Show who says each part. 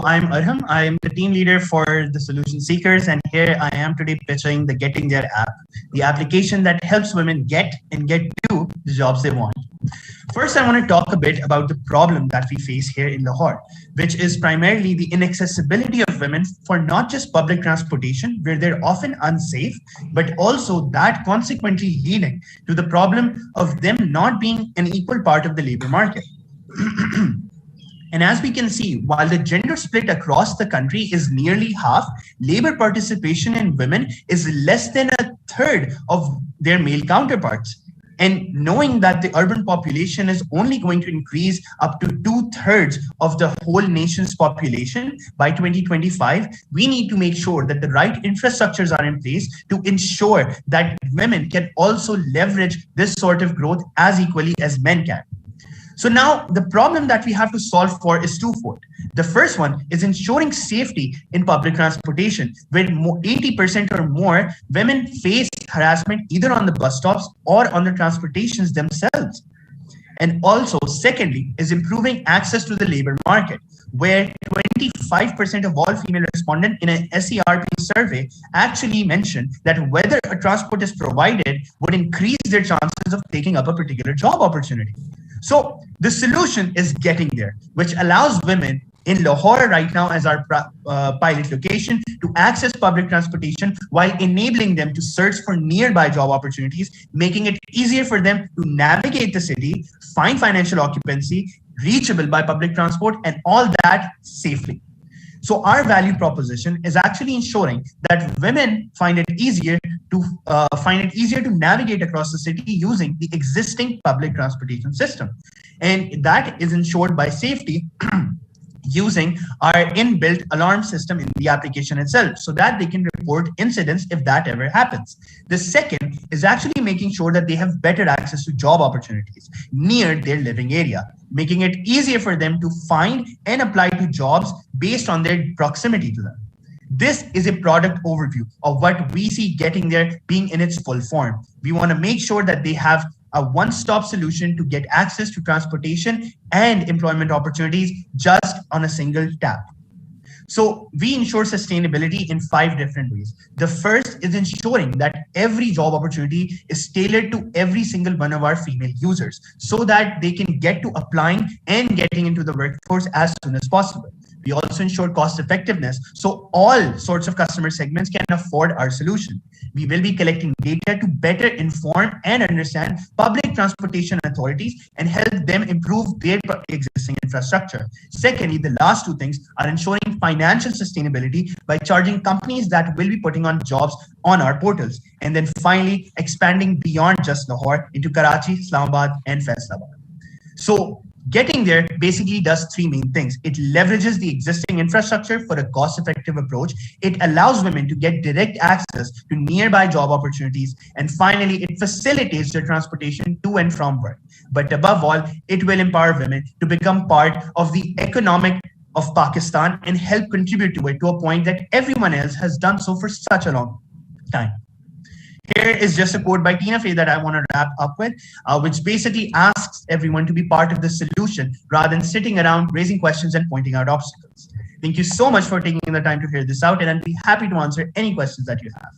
Speaker 1: I'm Arham. I am the team leader for the Solution Seekers, and here I am today pitching the Getting There app, the application that helps women get to the jobs they want. First, I want to talk a bit about the problem that we face here in Lahore, which is primarily the inaccessibility of women for not just public transportation, where they're often unsafe, but also that consequently leading to the problem of them not being an equal part of the labor market. And as we can see, while the gender split across the country is nearly half, labor participation in women is less than a third of their male counterparts. And knowing that the urban population is only going to increase up to 2/3 of the whole nation's population by 2025, we need to make sure that the right infrastructures are in place to ensure that women can also leverage this sort of growth as equally as men can. So now the problem that we have to solve for is twofold. The first one is ensuring safety in public transportation, where 80% or more women face harassment either on the bus stops or on the transportations themselves. And also, secondly, is improving access to the labor market, where 25% of all female respondents in an SERP survey actually mentioned that whether a transport is provided would increase their chances of taking up a particular job opportunity. So the solution is Getting There, which allows women in Lahore right now as our pilot location to access public transportation while enabling them to search for nearby job opportunities, making it easier for them to navigate the city, find financial occupancy, reachable by public transport, and all that safely. So our value proposition is actually ensuring that women find it easier to navigate across the city using the existing public transportation system. And that is ensured by safety using our inbuilt alarm system in the application itself so that they can report incidents if that ever happens. The second is actually making sure that they have better access to job opportunities near their living area, making it easier for them to find and apply to jobs based on their proximity to them. This is a product overview of what we see Getting There being in its full form. We want to make sure that they have a one-stop solution to get access to transportation and employment opportunities just on a single tap. So we ensure sustainability in 5 different ways. The first is ensuring that every job opportunity is tailored to every single one of our female users so that they can get to applying and getting into the workforce as soon as possible. We also ensure cost effectiveness so all sorts of customer segments can afford our solution. We will be collecting data to better inform and understand public transportation authorities and help them improve their existing infrastructure. Secondly, the last 2 things are ensuring financial sustainability by charging companies that will be putting on jobs on our portals. And then finally, expanding beyond just Lahore into Karachi, Islamabad, and Faisalabad. So Getting There basically does 3 main things. It leverages the existing infrastructure for a cost-effective approach. It allows women to get direct access to nearby job opportunities. And finally, it facilitates their transportation to and from work. But above all, it will empower women to become part of the economic of Pakistan and help contribute to it to a point that everyone else has done so for such a long time. Here is just a quote by Tina Fey that I want to wrap up with, which basically asks everyone to be part of the solution rather than sitting around raising questions and pointing out obstacles. Thank you so much for taking the time to hear this out, and I'll be happy to answer any questions that you have.